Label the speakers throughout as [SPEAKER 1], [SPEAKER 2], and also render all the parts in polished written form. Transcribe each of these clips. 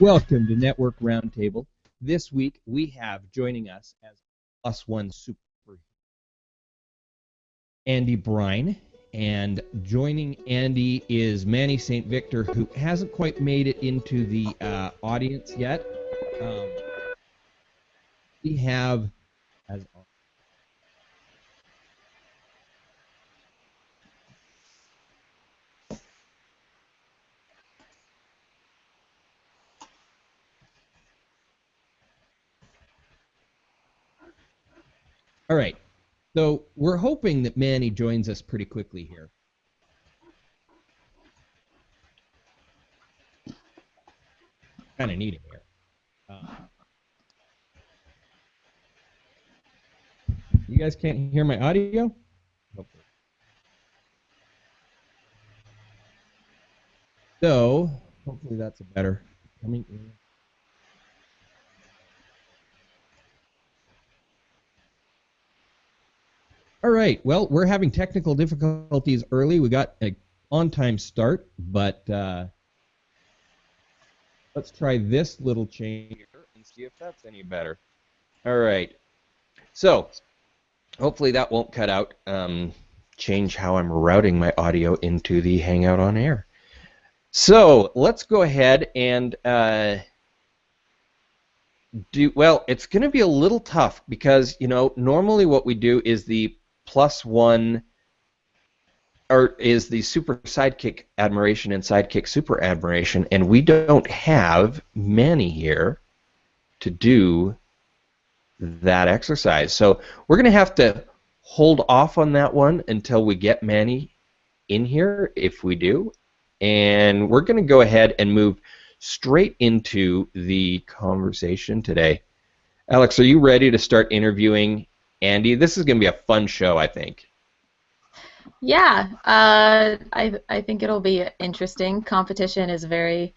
[SPEAKER 1] Welcome to Network Roundtable. This week we have joining us as +1 super Andy Brine, and joining Andy is Manny St. Victor, who hasn't quite made it into the audience yet. We have as all right. So we're hoping that Manny joins us pretty quickly here. Kind of need him here. You guys can't hear my audio? Hopefully. So hopefully that's a better coming in. All right, well, we're having technical difficulties early. We got an on-time start, but let's try this little change here and see if that's any better. All right, so hopefully that won't cut out. Change how I'm routing my audio into the Hangout on Air. So let's go ahead and well, it's going to be a little tough because, you know, normally what we do is the +1 or is the super sidekick admiration and sidekick super admiration, and we don't have Manny here to do that exercise. So we're going to have to hold off on that one until we get Manny in here, if we do, and we're going to go ahead and move straight into the conversation today. Alex, are you ready to start interviewing Andy? This is going to be a fun show, I think.
[SPEAKER 2] Yeah, I think it'll be interesting. Competition is a very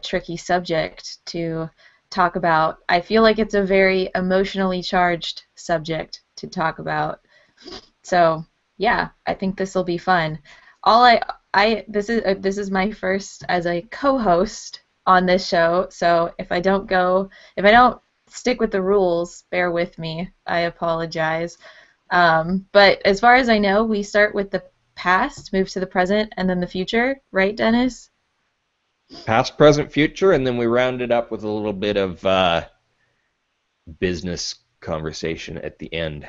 [SPEAKER 2] tricky subject to talk about. I feel like it's a very emotionally charged subject to talk about. So yeah, I think this will be fun. This is my first as a co-host on this show. So if I don't stick with the rules, bear with me. I apologize. But as far as I know, we start with the past, move to the present, and then the future, right, Dennis?
[SPEAKER 1] Past, present, future, and then we round it up with a little bit of business conversation at the end.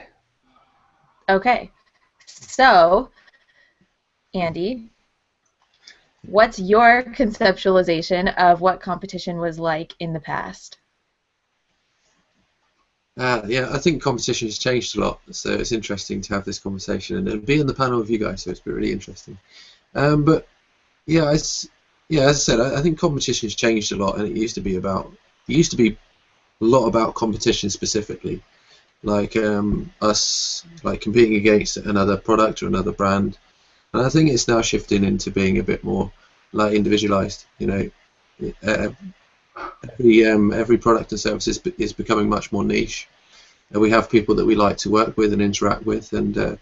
[SPEAKER 2] Okay. So, Andy, what's your conceptualization of what competition was like in the past?
[SPEAKER 3] Yeah, I think competition has changed a lot, so it's interesting to have this conversation and be on the panel with you guys. So it's been really interesting. But yeah, as I said, I think competition has changed a lot, and it used to be a lot about competition specifically, like us like competing against another product or another brand, and I think it's now shifting into being a bit more like individualized. You know, every product and service is becoming much more niche. We have people that we like to work with and interact with, and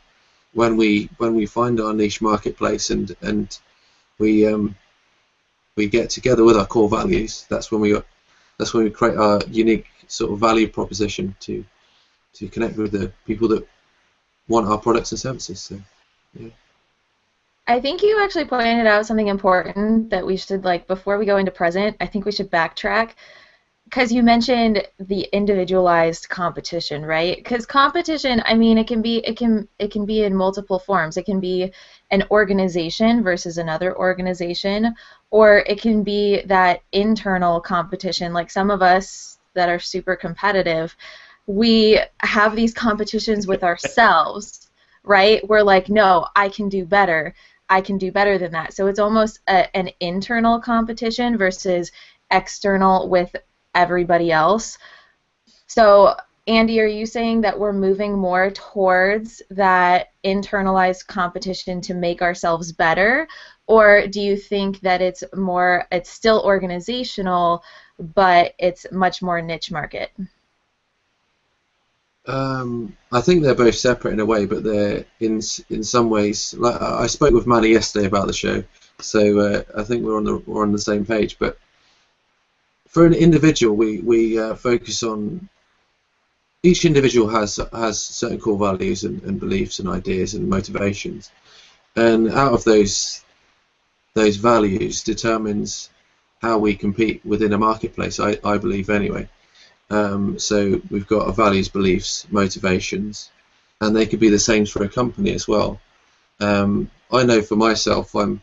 [SPEAKER 3] when we find our niche marketplace and we get together with our core values, that's when we create our unique sort of value proposition to connect with the people that want our products and services. So, yeah.
[SPEAKER 2] I think you actually pointed out something important that we should, like, before we go into present, I think we should backtrack, because you mentioned the individualized competition, right? Because competition, I mean, it can be in multiple forms. It can be an organization versus another organization, or it can be that internal competition, like some of us that are super competitive, we have these competitions with ourselves, right? We're like, no, I can do better. I can do better than that. So it's almost an internal competition versus external with everybody else. So, Andy, are you saying that we're moving more towards that internalized competition to make ourselves better, or do you think that it's still organizational, but it's much more niche market?
[SPEAKER 3] I think they're both separate in a way, but they're in some ways. Like I spoke with Manny yesterday about the show, so I think we're on the same page. But for an individual, we focus on each individual has certain core values and beliefs and ideas and motivations, and out of those values determines how we compete within a marketplace. I believe anyway. So we've got our values, beliefs, motivations, and they could be the same for a company as well. I know for myself, I'm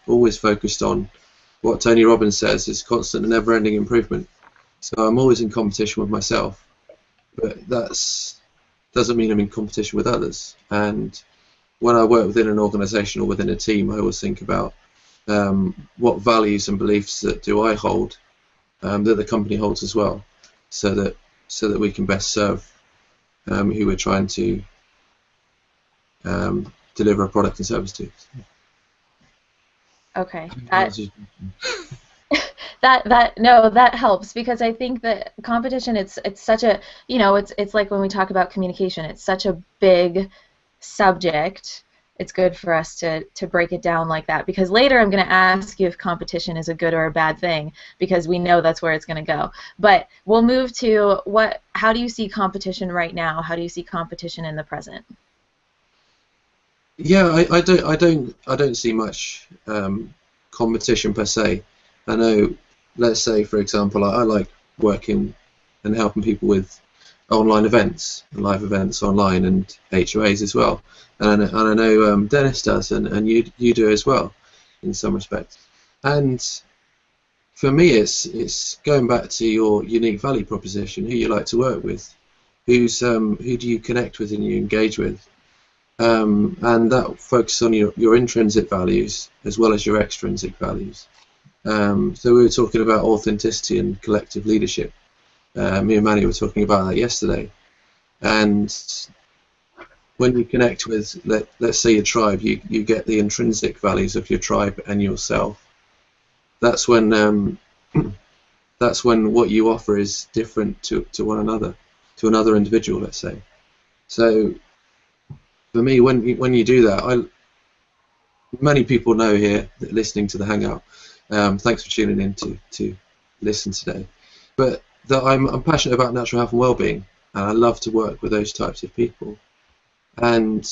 [SPEAKER 3] always focused on what Tony Robbins says is constant and never-ending improvement. So I'm always in competition with myself, but that doesn't mean I'm in competition with others. And when I work within an organisation or within a team, I always think about what values and beliefs that do I hold that the company holds as well, so that we can best serve who we're trying to deliver a product and service to.
[SPEAKER 2] Okay. That helps, because I think that competition, it's such a, it's like when we talk about communication, it's such a big subject. It's good for us to break it down like that, because later I'm going to ask you if competition is a good or a bad thing, because we know that's where it's going to go. But we'll move to how do you see competition right now? How do you see competition in the present?
[SPEAKER 3] Yeah, I don't see much competition per se. I know, let's say for example, I like working and helping people with online events, live events online, and HOAs as well. And I know Dennis does, and you do as well, in some respects. And for me, it's going back to your unique value proposition, who you like to work with, who do you connect with and you engage with. And that focuses on your intrinsic values as well as your extrinsic values. So we were talking about authenticity and collective leadership. Me and Manny were talking about that yesterday. And when you connect with, let's say, your tribe, you get the intrinsic values of your tribe and yourself. That's when what you offer is different to one another, to another individual, let's say. So for me, when you do that, many people know here that listening to the Hangout. Thanks for tuning in to listen today. But that I'm passionate about natural health and well-being, and I love to work with those types of people. And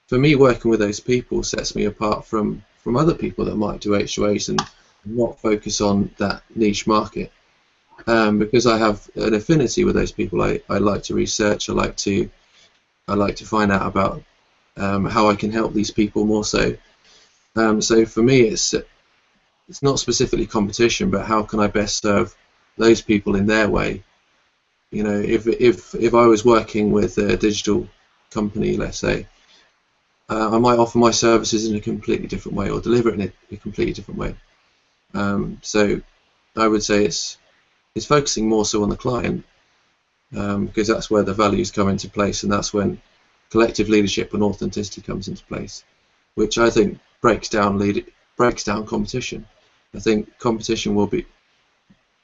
[SPEAKER 3] for me, working with those people sets me apart from other people that might do HOAs and not focus on that niche market. Because I have an affinity with those people, I like to research. I like to find out about how I can help these people more so. So for me, it's not specifically competition, but how can I best serve those people in their way? If I was working with a digital company, let's say, I might offer my services in a completely different way or deliver it in a completely different way. So I would say it's focusing more so on the client, because that's where the values come into place, and that's when collective leadership and authenticity comes into place, which I think breaks down competition. I think competition will be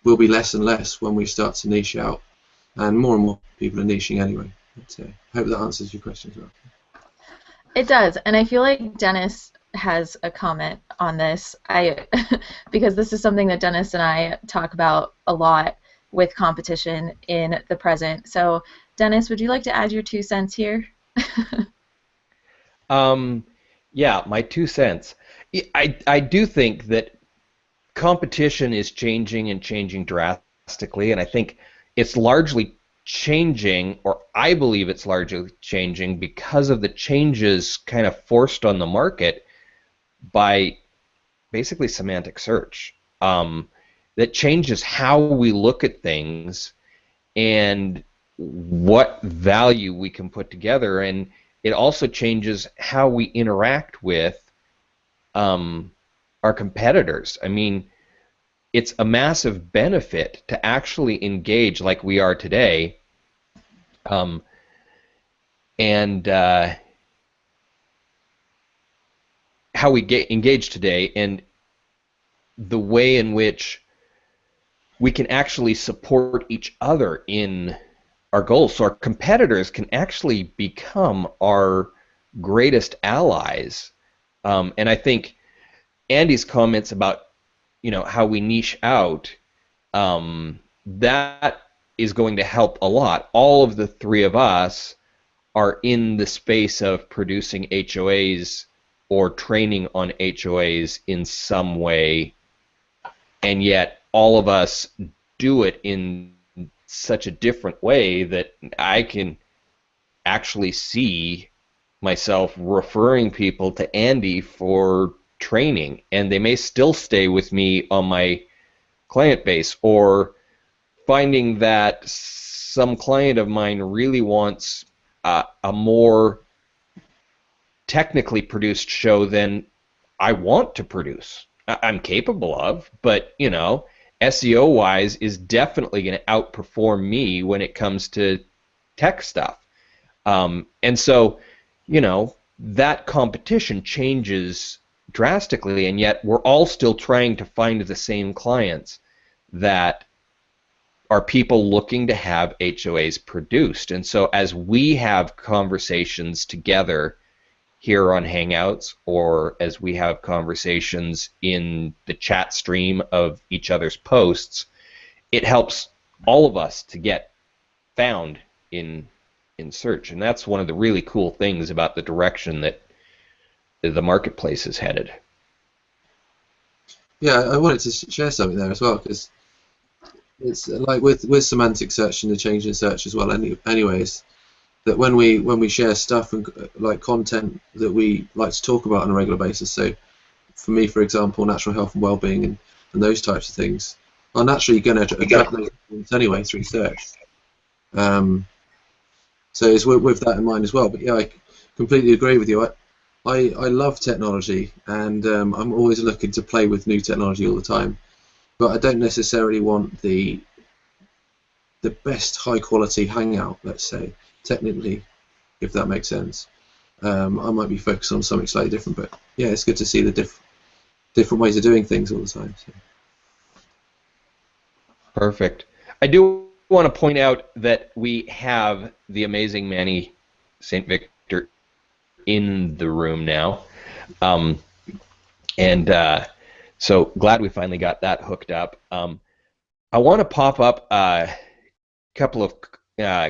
[SPEAKER 3] less and less when we start to niche out, and more people are niching anyway. But, I hope that answers your question as well.
[SPEAKER 2] It does, and I feel like Dennis has a comment on this. Because this is something that Dennis and I talk about a lot with competition in the present. So, Dennis, would you like to add your 2 cents here?
[SPEAKER 1] Yeah, my 2 cents. I do think that competition is changing and changing drastically, and I think it's largely changing, or I believe it's largely changing because of the changes kind of forced on the market by basically semantic search. That changes how we look at things and what value we can put together, and it also changes how we interact with our competitors. I mean, it's a massive benefit to actually engage like we are today, and how we get engaged today, and the way in which we can actually support each other in our goals. So our competitors can actually become our greatest allies. And I think Andy's comments about how we niche out, that is going to help a lot. All of the three of us are in the space of producing HOAs or training on HOAs in some way, and yet all of us do it in such a different way that I can actually see myself referring people to Andy for training, and they may still stay with me on my client base, or finding that some client of mine really wants a more technically produced show than I want to produce. I'm capable of, but SEO wise is definitely going to outperform me when it comes to tech stuff. And so, that competition changes drastically, and yet we're all still trying to find the same clients that are people looking to have HOAs produced. And so as we have conversations together here on Hangouts, or as we have conversations in the chat stream of each other's posts, it helps all of us to get found in search. And that's one of the really cool things about the direction that the marketplace is headed.
[SPEAKER 3] Yeah, I wanted to share something there as well, because it's like with semantic search and the change in search as well. Anyways, that when we share stuff and like content that we like to talk about on a regular basis. So, for me, for example, natural health and well-being and those types of things are naturally going to attract those things anyway through search. So it's with that in mind as well. But yeah, I completely agree with you. I love technology, and I'm always looking to play with new technology all the time. But I don't necessarily want the best high quality Hangout, let's say, technically, if that makes sense. I might be focused on something slightly different, but yeah, it's good to see the different ways of doing things all the time. So.
[SPEAKER 1] Perfect. I do want to point out that we have the amazing Manny St. Victor in the room now. So glad we finally got that hooked up. I want to pop up a couple of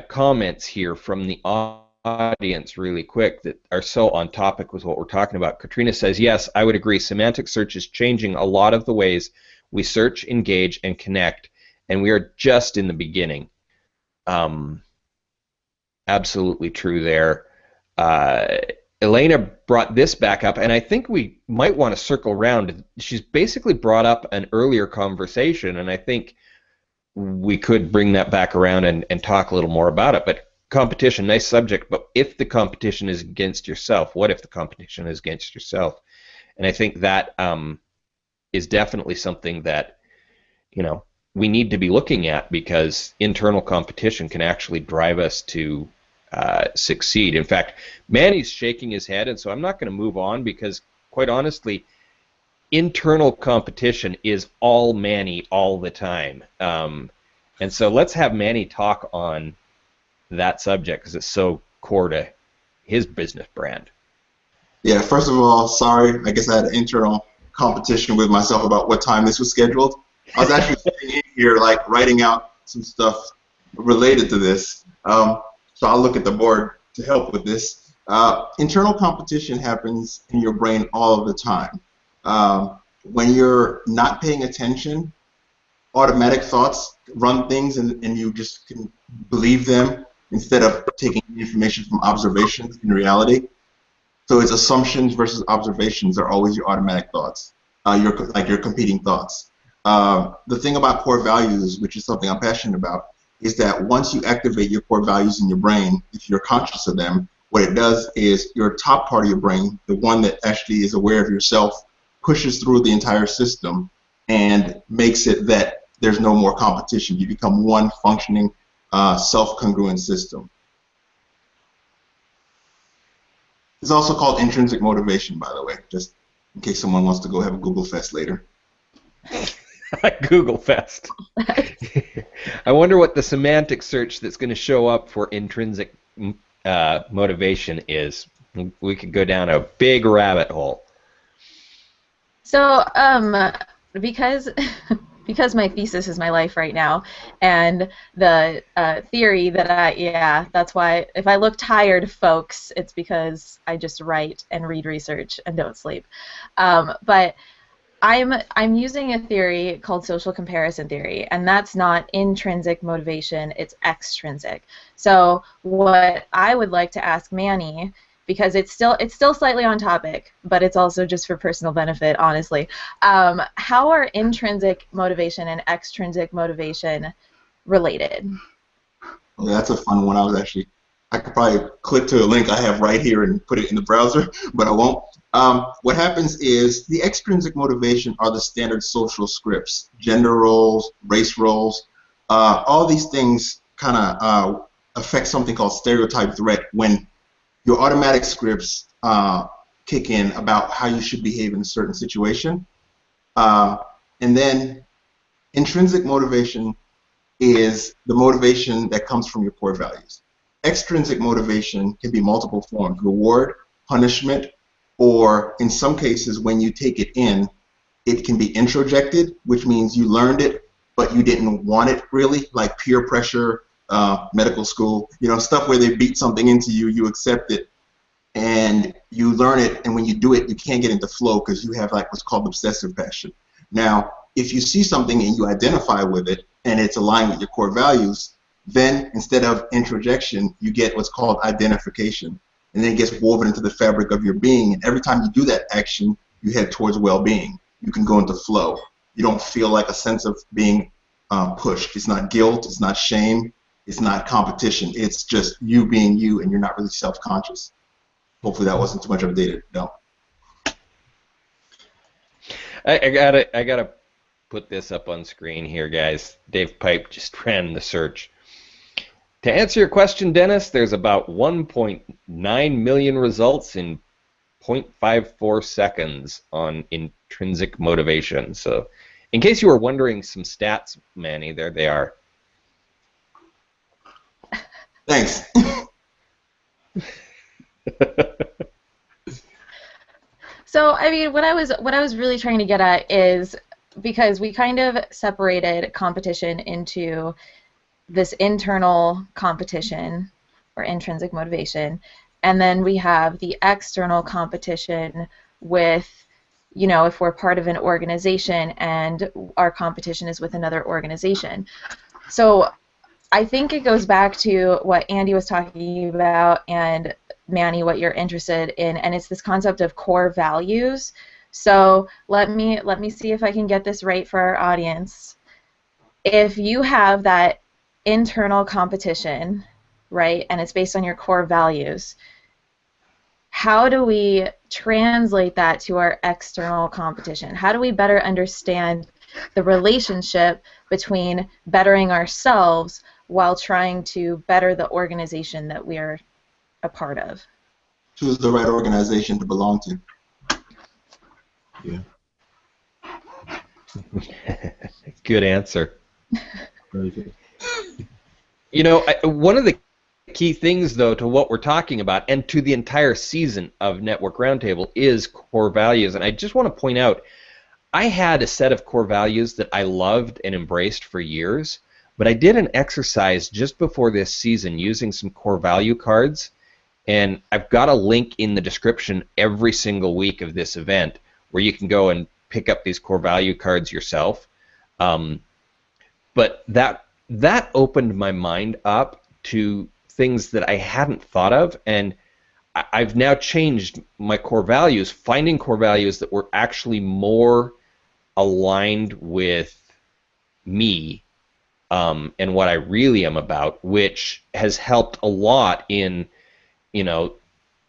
[SPEAKER 1] comments here from the audience really quick that are so on topic with what we're talking about. Katrina says, yes, I would agree. Semantic search is changing a lot of the ways we search, engage, and connect, and we are just in the beginning. Absolutely true there. Elena brought this back up, and I think we might want to circle around. She's basically brought up an earlier conversation, and I think we could bring that back around and talk a little more about it. But competition, nice subject, but if the competition is against yourself, what if the competition is against yourself? And I think that is definitely something that, we need to be looking at, because internal competition can actually drive us to succeed. In fact, Manny's shaking his head, and so I'm not going to move on, because quite honestly, internal competition is all Manny all the time. And so let's have Manny talk on that subject, because it's so core to his business brand.
[SPEAKER 4] Yeah, first of all, sorry. I guess I had an internal competition with myself about what time this was scheduled. I was actually sitting in here, like, writing out some stuff related to this. So I'll look at the board to help with this. Internal competition happens in your brain all of the time. When you're not paying attention, automatic thoughts run things, and you just can believe them instead of taking information from observations in reality. So it's assumptions versus observations are always your automatic thoughts, your competing thoughts. The thing about core values, which is something I'm passionate about, is that once you activate your core values in your brain, if you're conscious of them, what it does is your top part of your brain, the one that actually is aware of yourself, pushes through the entire system and makes it that there's no more competition. You become one functioning, self-congruent system. It's also called intrinsic motivation, by the way, just in case someone wants to go have a Google Fest later.
[SPEAKER 1] Google Fest. I wonder what the semantic search that's going to show up for intrinsic motivation is. We could go down a big rabbit hole.
[SPEAKER 2] So, because because my thesis is my life right now, and the theory that that's why if I look tired, folks, it's because I just write and read research and don't sleep. But I'm using a theory called social comparison theory, and that's not intrinsic motivation, it's extrinsic. So what I would like to ask Manny, because it's still slightly on topic, but it's also just for personal benefit, honestly. How are intrinsic motivation and extrinsic motivation related?
[SPEAKER 4] Well, that's a fun one. I could probably click to a link I have right here and put it in the browser, but I won't. What happens is the extrinsic motivation are the standard social scripts, gender roles, race roles. All these things kind of affect something called stereotype threat when your automatic scripts kick in about how you should behave in a certain situation. And then intrinsic motivation is the motivation that comes from your core values. Extrinsic motivation can be multiple forms: reward, punishment, or in some cases, when you take it in, it can be introjected, which means you learned it, but you didn't want it really, like peer pressure, medical school, stuff where they beat something into you, you accept it, and you learn it, and when you do it, you can't get into flow because you have like what's called obsessive passion. Now, if you see something and you identify with it, and it's aligned with your core values, then instead of introjection, you get what's called identification. And then it gets woven into the fabric of your being. And every time you do that action, you head towards well-being. You can go into flow. You don't feel like a sense of being pushed. It's not guilt. It's not shame. It's not competition. It's just you being you, and you're not really self-conscious. Hopefully that wasn't too much of a data dump.
[SPEAKER 1] I gotta put this up on screen here, guys. Dave Pipe just ran the search. To answer your question, Dennis, there's about 1.9 million results in 0.54 seconds on intrinsic motivation. So, in case you were wondering some stats, Manny, there they are.
[SPEAKER 4] Thanks.
[SPEAKER 2] So, I mean, what I was really trying to get at is, because we kind of separated competition into this internal competition or intrinsic motivation, and then we have the external competition with, if we're part of an organization and our competition is with another organization. So I think it goes back to what Andy was talking about, and Manny, what you're interested in, and it's this concept of core values. So let me see if I can get this right for our audience. If you have that internal competition, right, and it's based on your core values, how do we translate that to our external competition? How do we better understand the relationship between bettering ourselves while trying to better the organization that we are a part of?
[SPEAKER 4] Choose the right organization to belong to.
[SPEAKER 3] Yeah.
[SPEAKER 1] Good answer.
[SPEAKER 3] Very good.
[SPEAKER 1] One of the key things, though, to what we're talking about and to the entire season of Network Roundtable is core values. And I just want to point out, I had a set of core values that I loved and embraced for years, but I did an exercise just before this season using some core value cards, and I've got a link in the description every single week of this event where you can go and pick up these core value cards yourself. But that opened my mind up to things that I hadn't thought of, and I've now changed my core values, finding core values that were actually more aligned with me and what I really am about, which has helped a lot in,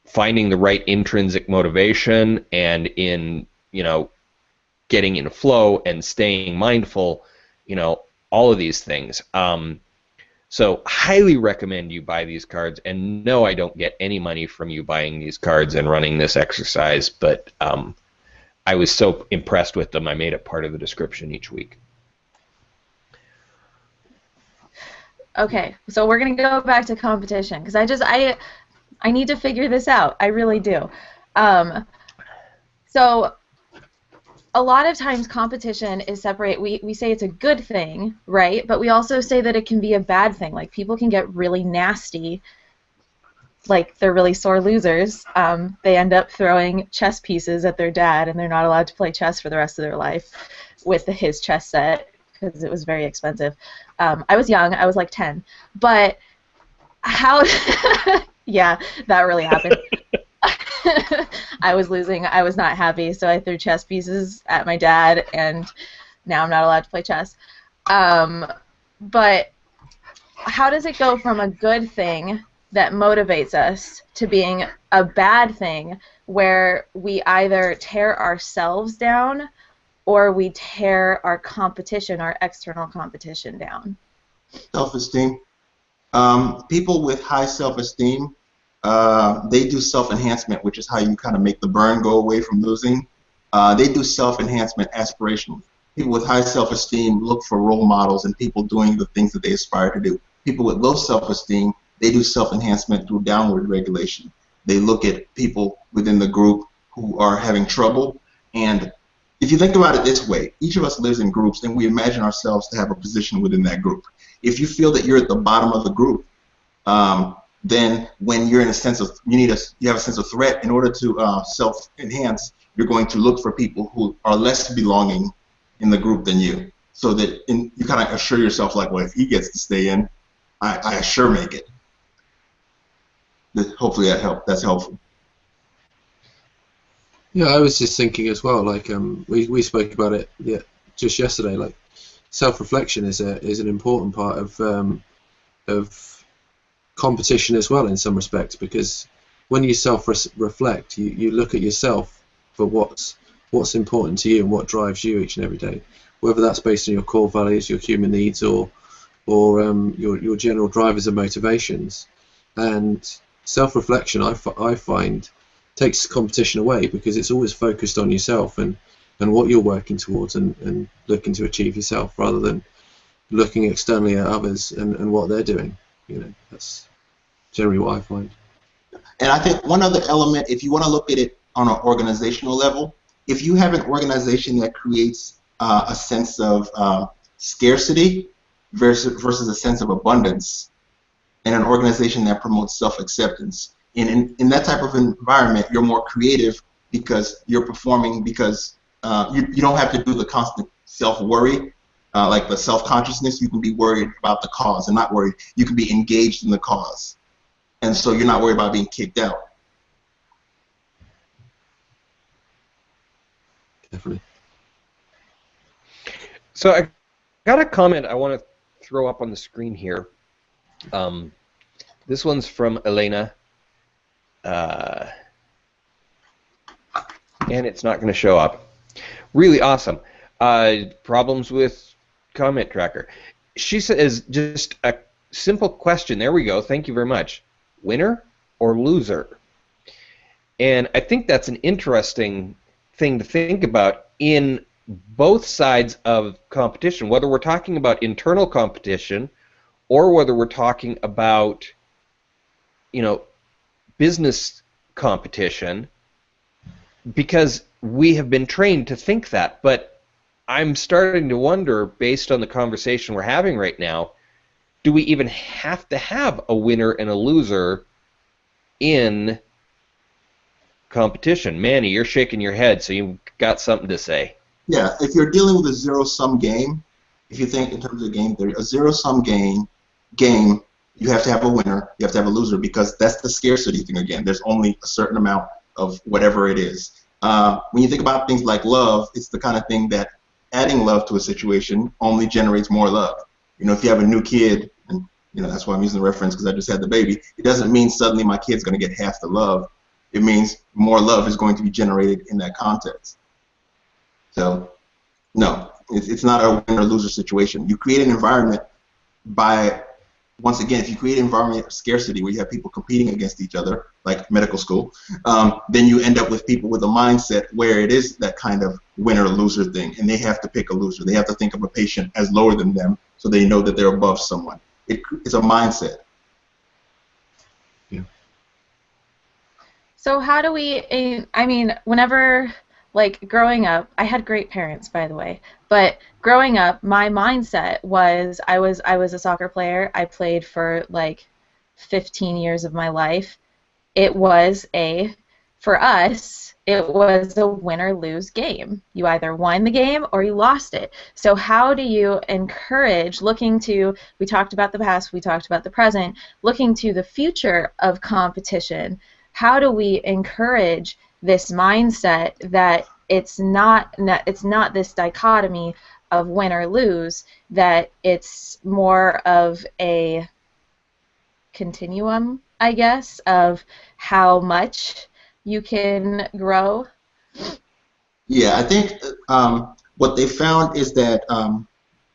[SPEAKER 1] finding the right intrinsic motivation and in, getting in flow and staying mindful, all of these things. So highly recommend you buy these cards, and no, I don't get any money from you buying these cards and running this exercise, but I was so impressed with them, I made it part of the description each week.
[SPEAKER 2] Okay, so we're going to go back to competition, because I need to figure this out. I really do. So a lot of times competition is separate. We say it's a good thing, right? But we also say that it can be a bad thing. Like people can get really nasty, like they're really sore losers. They end up throwing chess pieces at their dad, and they're not allowed to play chess for the rest of their life with his chess set because it was very expensive. I was young. I was like 10. But how... yeah, that really happened. I was losing. I was not happy, so I threw chess pieces at my dad, and now I'm not allowed to play chess. But how does it go from a good thing that motivates us to being a bad thing where we either tear ourselves down or we tear our competition, our external competition down?
[SPEAKER 4] Self-esteem. People with high self-esteem, they do self-enhancement, which is how you kind of make the burn go away from losing. They do self-enhancement aspirationally. People with high self-esteem look for role models and people doing the things that they aspire to do. People with low self-esteem, they do self-enhancement through downward regulation. They look at people within the group who are having trouble, and if you think about it this way, each of us lives in groups and we imagine ourselves to have a position within that group. If you feel that you're at the bottom of the group, then when you're in a sense of, you have a sense of threat, in order to self-enhance, you're going to look for people who are less belonging in the group than you, so that you kind of assure yourself, like, well, if he gets to stay in, I sure make it. Hopefully that's helpful.
[SPEAKER 3] Yeah, I was just thinking as well. Like we spoke about it just yesterday. Like self-reflection is an important part of competition as well in some respects, because when you self-reflect, you look at yourself for what's important to you and what drives you each and every day, whether that's based on your core values, your human needs, or your general drivers and motivations. And self-reflection, I find, takes competition away, because it's always focused on yourself and what you're working towards and looking to achieve yourself, rather than looking externally at others and what they're doing. That's generally what I find.
[SPEAKER 4] And I think one other element, if you want to look at it on an organizational level, if you have an organization that creates a sense of scarcity versus a sense of abundance, and an organization that promotes self-acceptance, in that type of environment, you're more creative because you're performing, because you don't have to do the constant self-worry, like the self-consciousness. You can be worried about the cause and not worried. You can be engaged in the cause. And so you're not worried about being kicked out.
[SPEAKER 3] Definitely.
[SPEAKER 1] So I got a comment I want to throw up on the screen here. This one's from Elena. And it's not going to show up. Really awesome. Problems with comment tracker. She says, just a simple question. There we go. Thank you very much. Winner or loser? And I think that's an interesting thing to think about in both sides of competition, whether we're talking about internal competition or whether we're talking about, business competition, because we have been trained to think that. But I'm starting to wonder, based on the conversation we're having right now, do we even have to have a winner and a loser in competition? Manny, you're shaking your head, so you've got something to say.
[SPEAKER 4] Yeah, if you're dealing with a zero-sum game, if you think in terms of game theory, a zero-sum game, you have to have a winner, you have to have a loser, because that's the scarcity thing again. There's only a certain amount of whatever it is. When you think about things like love, it's the kind of thing that adding love to a situation only generates more love. If you have a new kid, and that's why I'm using the reference, because I just had the baby, it doesn't mean suddenly my kid's going to get half the love. It means more love is going to be generated in that context. So, no, it's not a winner-loser situation. You create an environment by, once again, if you create an environment of scarcity where you have people competing against each other, like medical school, then you end up with people with a mindset where it is that kind of winner-loser thing, and they have to pick a loser. They have to think of a patient as lower than them so they know that they're above someone. It's a mindset.
[SPEAKER 3] Yeah.
[SPEAKER 2] So how do we, whenever like growing up, I had great parents, by the way, but growing up, my mindset was I was a soccer player. I played for like 15 years of my life. It was for us, it was a win or lose game. You either won the game or you lost it. So how do you encourage we talked about the past, we talked about the present, looking to the future of competition? How do we encourage this mindset that it's not this dichotomy of win or lose, that it's more of a continuum, I guess, of how much you can grow?
[SPEAKER 4] Yeah, I think what they found is that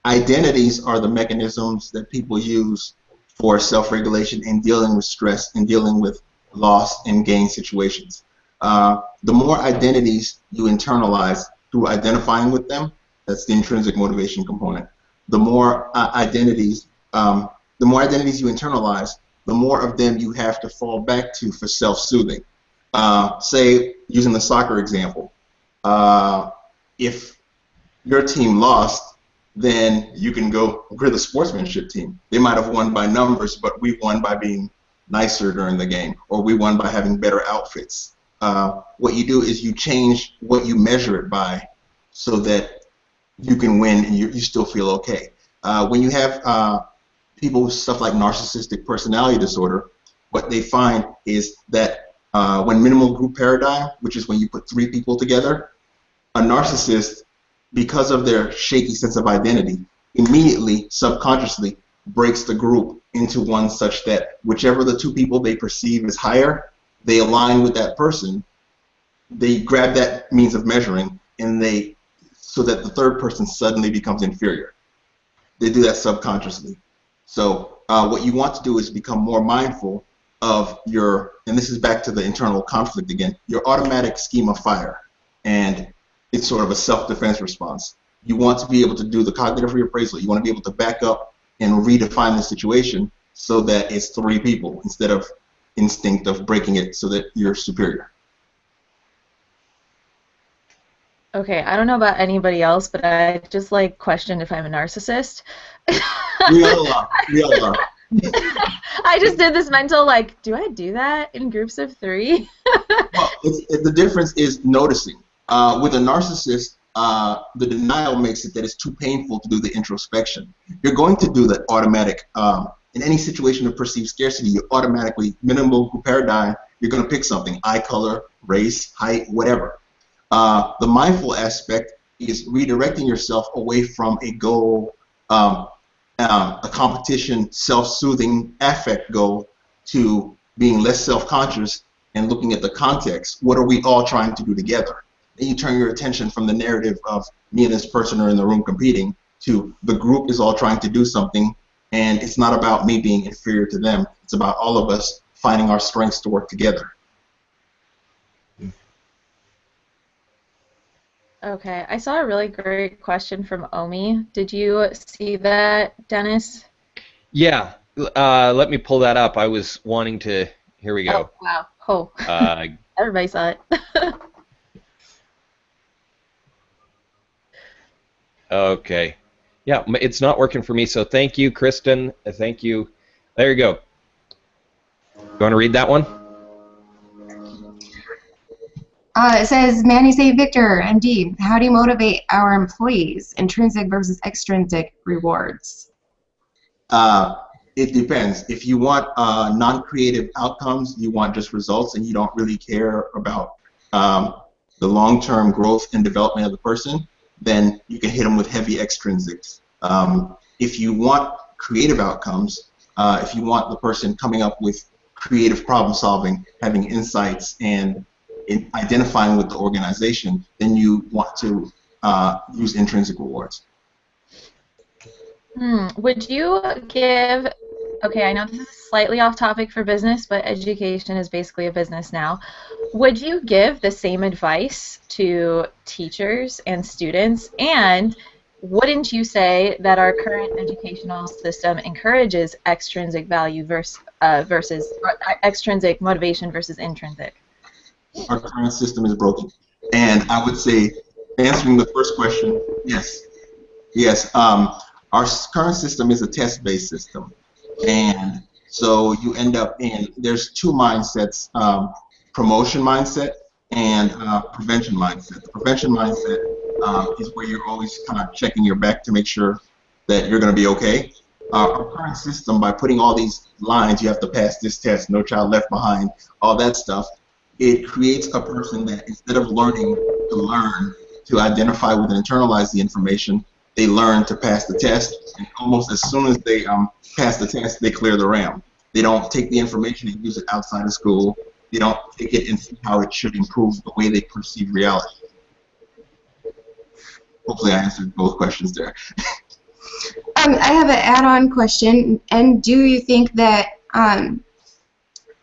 [SPEAKER 4] identities are the mechanisms that people use for self-regulation in dealing with stress and dealing with loss and gain situations. The more identities you internalize through identifying with them, that's the intrinsic motivation component. The more identities you internalize, the more of them you have to fall back to for self-soothing. Say, using the soccer example, if your team lost, then you can go, we're the sportsmanship team. They might have won by numbers, but we won by being nicer during the game, or we won by having better outfits. What you do is you change what you measure it by so that you can win and you still feel okay. When you have people with stuff like narcissistic personality disorder, what they find is that when minimal group paradigm, which is when you put 3 people together, a narcissist, because of their shaky sense of identity, immediately, subconsciously, breaks the group into one such that whichever the 2 people they perceive as higher, they align with that person, they grab that means of measuring, and so that the 3rd person suddenly becomes inferior. They do that subconsciously. So what you want to do is become more mindful of and this is back to the internal conflict again, your automatic scheme of fire. And it's sort of a self-defense response. You want to be able to do the cognitive reappraisal. You want to be able to back up and redefine the situation so that it's 3 people instead of instinct of breaking it so that you're superior.
[SPEAKER 2] Okay, I don't know about anybody else, but I just like questioned if I'm a narcissist.
[SPEAKER 4] We all are. We all are.
[SPEAKER 2] I just did this mental, like, do I do that in groups of 3?
[SPEAKER 4] Well, the difference is noticing. With a narcissist, the denial makes it that it's too painful to do the introspection. You're going to do the automatic. In any situation of perceived scarcity, you automatically, minimal group paradigm, you're going to pick something, eye color, race, height, whatever. The mindful aspect is redirecting yourself away from a goal, a competition, self-soothing affect goal, to being less self-conscious and looking at the context. What are we all trying to do together? Then you turn your attention from the narrative of me and this person are in the room competing to the group is all trying to do something, and it's not about me being inferior to them. It's about all of us finding our strengths to work together.
[SPEAKER 2] Okay, I saw a really great question from Omi. Did you see that, Dennis?
[SPEAKER 1] Yeah, let me pull that up. I was wanting to. Here we go.
[SPEAKER 2] Oh, wow. Oh, everybody saw it.
[SPEAKER 1] Okay. Yeah, it's not working for me, so thank you, Kristen. Thank you. There you go. You want to read that one?
[SPEAKER 5] It says, Manny St. Victor, MD, how do you motivate our employees, intrinsic versus extrinsic rewards?
[SPEAKER 4] It depends. If you want non-creative outcomes, you want just results, and you don't really care about the long-term growth and development of the person, then you can hit them with heavy extrinsics. If you want creative outcomes, if you want the person coming up with creative problem solving, having insights, and identifying with the organization, then you want to use intrinsic rewards.
[SPEAKER 2] Would you give, okay, I know this is slightly off topic for business, but education is basically a business now. Would you give the same advice to teachers and students? And wouldn't you say that our current educational system encourages extrinsic value versus extrinsic motivation versus intrinsic?
[SPEAKER 4] Our current system is broken. And I would say, answering the first question, yes, yes. Our current system is a test-based system, and so you end up in there's two mindsets: promotion mindset and prevention mindset. The prevention mindset is where you're always kind of checking your back to make sure that you're going to be okay. Our current system, by putting all these lines, you have to pass this test, no child left behind, all that stuff, it creates a person that instead of learning to learn, to identify with and internalize the information, they learn to pass the test, and almost as soon as they pass the test, they clear the RAM. They don't take the information and use it outside of school. They don't take it and see how it should improve the way they perceive reality. Hopefully I answered both questions there.
[SPEAKER 5] I have an add-on question, and do you think that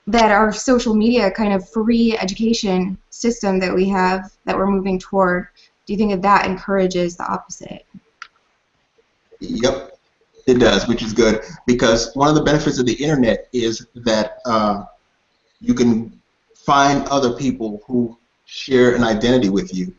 [SPEAKER 5] that our social media kind of free education system that we have, that we're moving toward, do you think that that encourages the opposite?
[SPEAKER 4] Yep, it does, which is good, because one of the benefits of the internet is that you can find other people who share an identity with you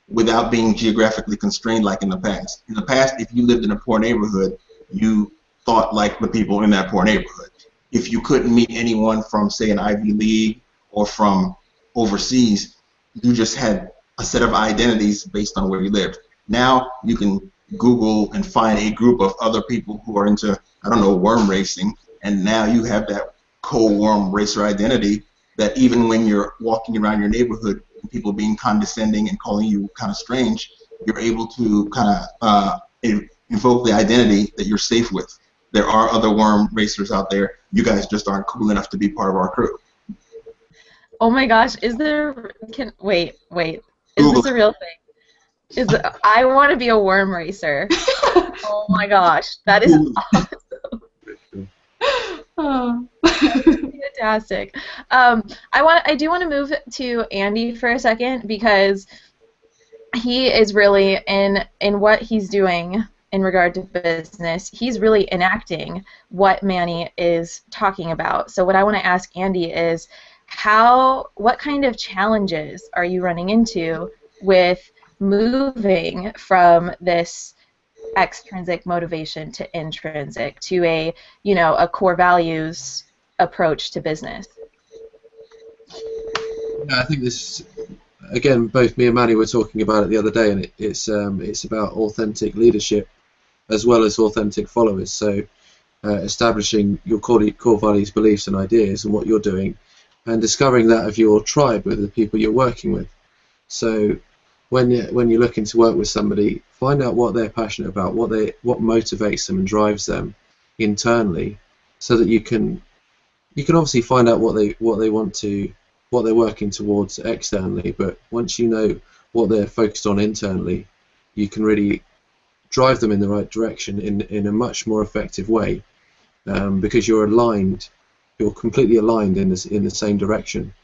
[SPEAKER 4] without being geographically constrained like in the past. In the past, if you lived in a poor neighborhood, you thought like the people in that poor neighborhood. If you couldn't meet anyone from, say, an Ivy League or from overseas, you just had a set of identities based on where you lived. Now you can Google and find a group of other people who are into, I don't know, worm racing, and now you have that co-worm racer identity that even when you're walking around your neighborhood and people being condescending and calling you kind of strange, you're able to kind of invoke the identity that you're safe with. There are other worm racers out there. You guys just aren't cool enough to be part of our crew.
[SPEAKER 2] Oh my gosh, is there? Wait. Is
[SPEAKER 4] Google
[SPEAKER 2] this a real thing? I want to be a worm racer. Oh my gosh, that is awesome.
[SPEAKER 5] Oh.
[SPEAKER 2] Fantastic. I do want to move to Andy for a second, because he is really in what he's doing in regard to business. He's really enacting what Manny is talking about. So what I want to ask Andy is, what kind of challenges are you running into with moving from this extrinsic motivation to intrinsic, to a core values approach to business?
[SPEAKER 3] Yeah, I think this, again, both me and Manny were talking about it the other day, and it's about authentic leadership as well as authentic followers. So establishing your core values, beliefs, and ideas, and what you're doing, and discovering that of your tribe with the people you're working with. So when you're looking to work with somebody, find out what they're passionate about, what motivates them and drives them internally, so that you can obviously find out what they're working towards externally. But once you know what they're focused on internally, you can really drive them in the right direction in a much more effective way, because you're completely aligned in the same direction.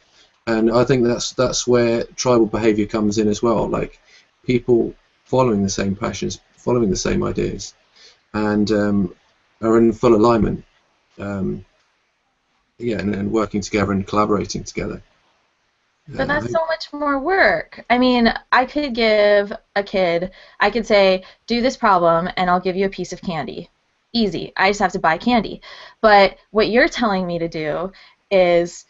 [SPEAKER 3] And I think that's where tribal behavior comes in as well, like people following the same passions, following the same ideas, and are in full alignment, and working together and collaborating together.
[SPEAKER 2] But that's so much more work. I mean, I could say, do this problem and I'll give you a piece of candy. Easy. I just have to buy candy. But what you're telling me to do is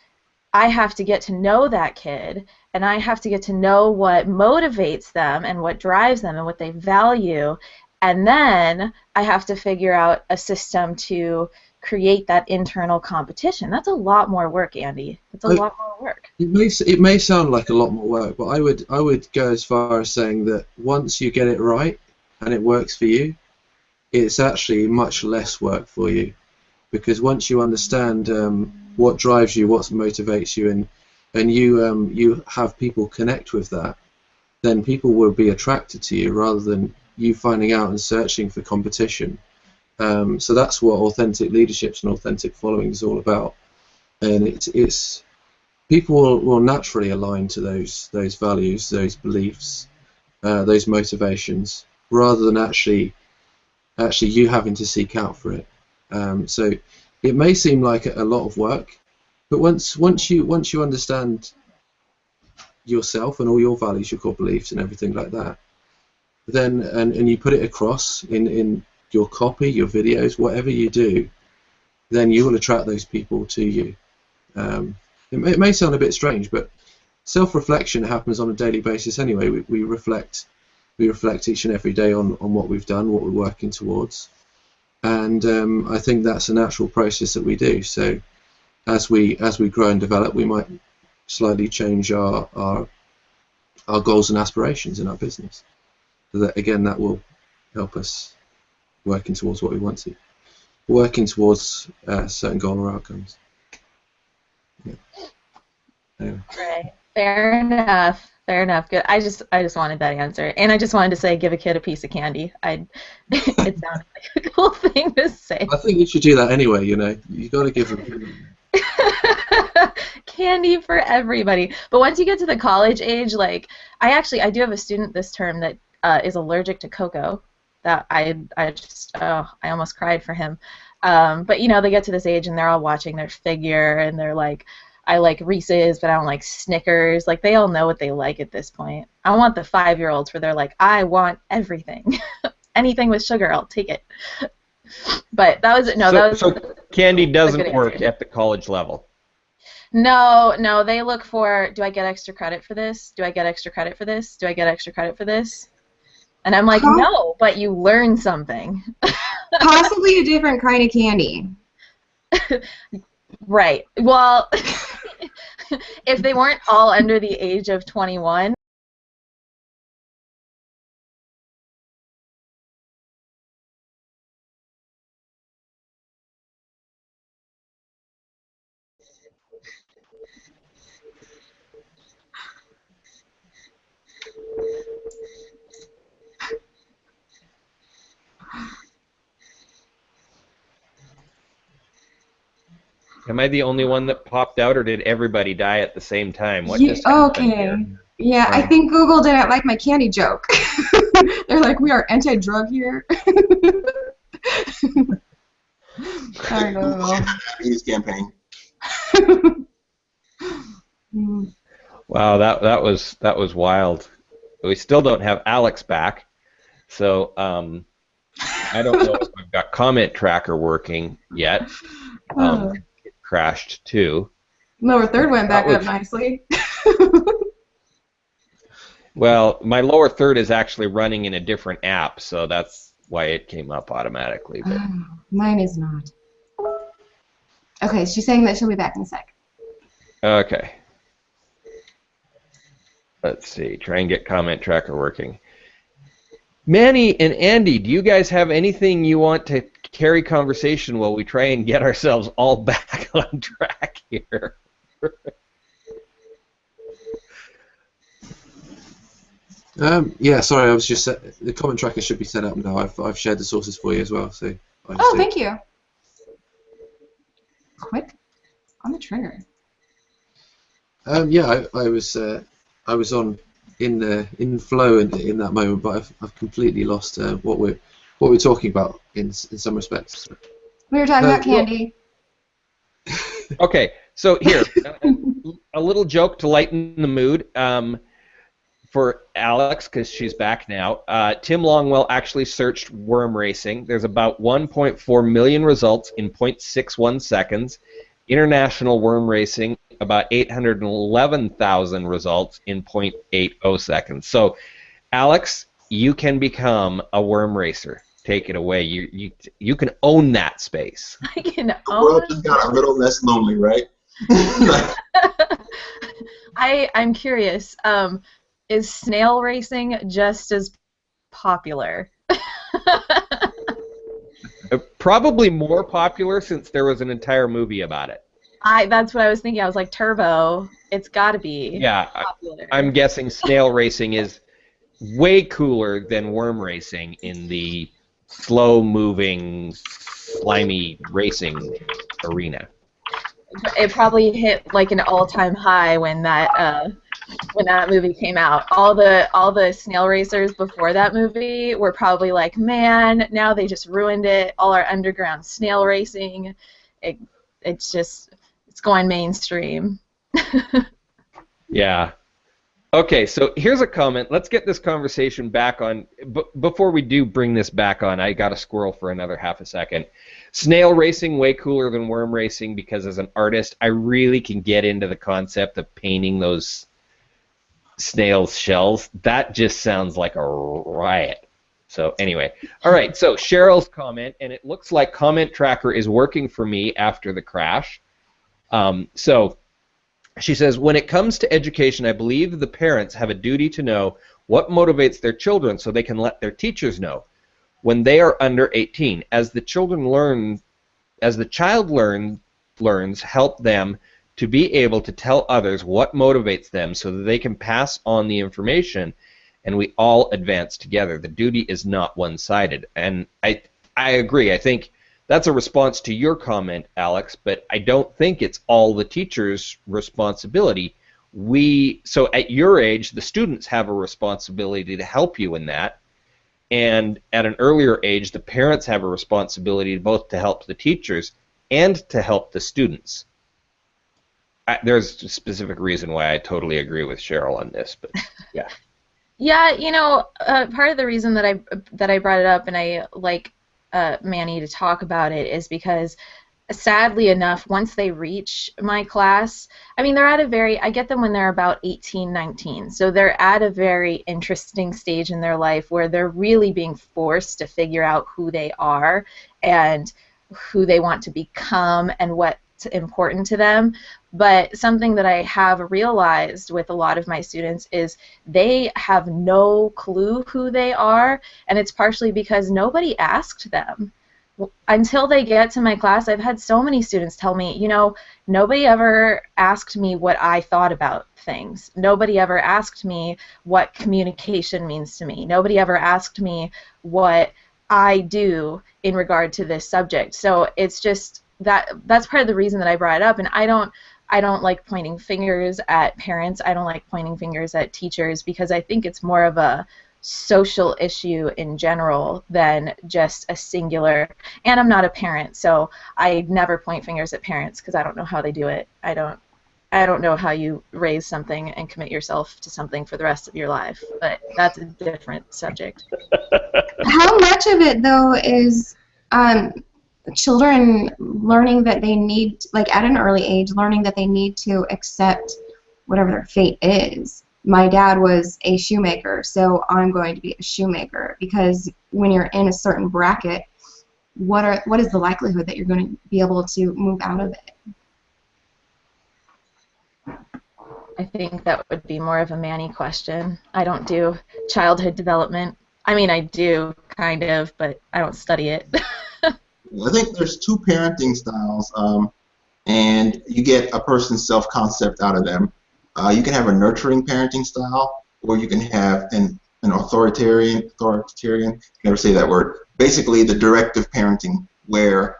[SPEAKER 2] I have to get to know that kid, and I have to get to know what motivates them and what drives them and what they value, and then I have to figure out a system to create that internal competition. That's a lot more work, Andy. It's a lot more work.
[SPEAKER 3] It may sound like a lot more work, but I would go as far as saying that once you get it right and it works for you, it's actually much less work for you, because once you understand what drives you, what motivates you, and you have people connect with that, then people will be attracted to you rather than you finding out and searching for competition. So that's what authentic leaderships and authentic following is all about, and it's people will naturally align to those values, those beliefs, those motivations, rather than actually you having to seek out for it. So it may seem like a lot of work, but once you understand yourself and all your values, your core beliefs, and everything like that, then and you put it across in your copy, your videos, whatever you do, then you will attract those people to you. It may sound a bit strange, but self-reflection happens on a daily basis anyway. We reflect each and every day on what we've done, what we're working towards, and I think that's a natural process that we do. So as we grow and develop, we might slightly change our goals and aspirations in our business. So that, again, that will help us working towards what we want to, working towards a certain goal or outcomes. Yeah. Anyway.
[SPEAKER 2] Right. Fair enough. Fair enough. Good. I just wanted that answer, and I just wanted to say, give a kid a piece of candy. It sounded like a cool thing to say.
[SPEAKER 3] I think you should do that anyway. You know, you got to give them.
[SPEAKER 2] Candy for everybody. But once you get to the college age, like I do have a student this term that is allergic to cocoa. That I almost cried for him. But you know, they get to this age and they're all watching their figure and they're like, I like Reese's, but I don't like Snickers. Like, they all know what they like at this point. I want the 5-year-olds where they're like, I want everything. Anything with sugar, I'll take it. But that was
[SPEAKER 1] So candy doesn't work at the college level.
[SPEAKER 2] No, they look for, do I get extra credit for this? Do I get extra credit for this? Do I get extra credit for this? And I'm like, no, but you learn something.
[SPEAKER 5] Possibly a different kind of candy.
[SPEAKER 2] Right. Well, if they weren't all under the age of 21,
[SPEAKER 1] Am I the only one that popped out, or did everybody die at the same time? What
[SPEAKER 5] Yeah,
[SPEAKER 1] just happened
[SPEAKER 5] okay.
[SPEAKER 1] here?
[SPEAKER 5] Yeah, I think Google didn't like my candy joke. They're like, we are anti-drug here. I don't know.
[SPEAKER 4] His campaign.
[SPEAKER 1] Wow, that was wild. We still don't have Alex back, so I don't know if I've got comment tracker working yet. It crashed too.
[SPEAKER 5] Lower third went back up nicely.
[SPEAKER 1] Well, my lower third is actually running in a different app, so that's why it came up automatically. But
[SPEAKER 5] Mine is not. Okay, she's saying that she'll be back in a sec.
[SPEAKER 1] okay. Let's see. Try and get comment tracker working. Manny and Andy, do you guys have anything you want to carry conversation while we try and get ourselves all back on track here?
[SPEAKER 3] Yeah, sorry, I was just the comment tracker should be set up now. I've shared the sources for you as well. So.
[SPEAKER 5] Thank you. Quick on the trigger.
[SPEAKER 3] Yeah, I was on in flow in that moment, but I've completely lost what we're talking about in some respects.
[SPEAKER 5] We were talking about candy.
[SPEAKER 1] Okay, so here, a little joke to lighten the mood for Alex, because she's back now. Tim Longwell actually searched worm racing. There's about 1.4 million results in 0.61 seconds. International worm racing, about 811,000 results in 0.80 seconds. So, Alex, you can become a worm racer. Take it away. You can own that space.
[SPEAKER 2] I can
[SPEAKER 4] The
[SPEAKER 2] own
[SPEAKER 4] world just got a little less lonely, right?
[SPEAKER 2] I'm curious. Is snail racing just as popular?
[SPEAKER 1] Probably more popular since there was an entire movie about it.
[SPEAKER 2] That's what I was thinking. I was like, Turbo. It's got to be popular.
[SPEAKER 1] I'm guessing snail racing is way cooler than worm racing in the slow-moving, slimy racing arena.
[SPEAKER 2] It probably hit like an all-time high when that movie came out. All the snail racers before that movie were probably like, man, now they just ruined it. All our underground snail racing, it's going mainstream.
[SPEAKER 1] Yeah. Okay, so here's a comment. Let's get this conversation back on. Before we do bring this back on, I got a squirrel for another half a second. Snail racing, way cooler than worm racing, because as an artist, I really can get into the concept of painting those snails' shells. That just sounds like a riot. So anyway, all right, so Cheryl's comment, and it looks like Comment Tracker is working for me after the crash. So she says, when it comes to education, I believe the parents have a duty to know what motivates their children so they can let their teachers know when they are under 18. As the child learns, help them to be able to tell others what motivates them so that they can pass on the information and we all advance together. The duty is not one-sided. And I agree. I think that's a response to your comment, Alex, but I don't think it's all the teacher's responsibility. So at your age, the students have a responsibility to help you in that, and at an earlier age, the parents have a responsibility both to help the teachers and to help the students. There's a specific reason why I totally agree with Cheryl on this, but yeah.
[SPEAKER 2] Yeah, part of the reason that I brought it up and I like Manny to talk about it is because sadly enough, once they reach my class, I mean, I get them when they're about 18, 19, so they're at a very interesting stage in their life where they're really being forced to figure out who they are and who they want to become and what's important to them. But something that I have realized with a lot of my students is they have no clue who they are, and it's partially because nobody asked them. Until they get to my class, I've had so many students tell me, nobody ever asked me what I thought about things. Nobody ever asked me what communication means to me. Nobody ever asked me what I do in regard to this subject. So it's just that's part of the reason that I brought it up, and I don't like pointing fingers at parents. I don't like pointing fingers at teachers because I think it's more of a social issue in general than just a singular. And I'm not a parent, so I never point fingers at parents because I don't know how they do it. I don't know how you raise something and commit yourself to something for the rest of your life, but that's a different subject.
[SPEAKER 5] How much of it, though, is children learning that they need, like at an early age, learning that they need to accept whatever their fate is? My dad was a shoemaker, so I'm going to be a shoemaker, because when you're in a certain bracket, what is the likelihood that you're going to be able to move out of it?
[SPEAKER 2] I think that would be more of a Manny question. I don't do childhood development. I mean, I do, kind of, but I don't study it.
[SPEAKER 4] I think there's two parenting styles, and you get a person's self-concept out of them. You can have a nurturing parenting style, or you can have an authoritarian, never say that word, basically the directive parenting, where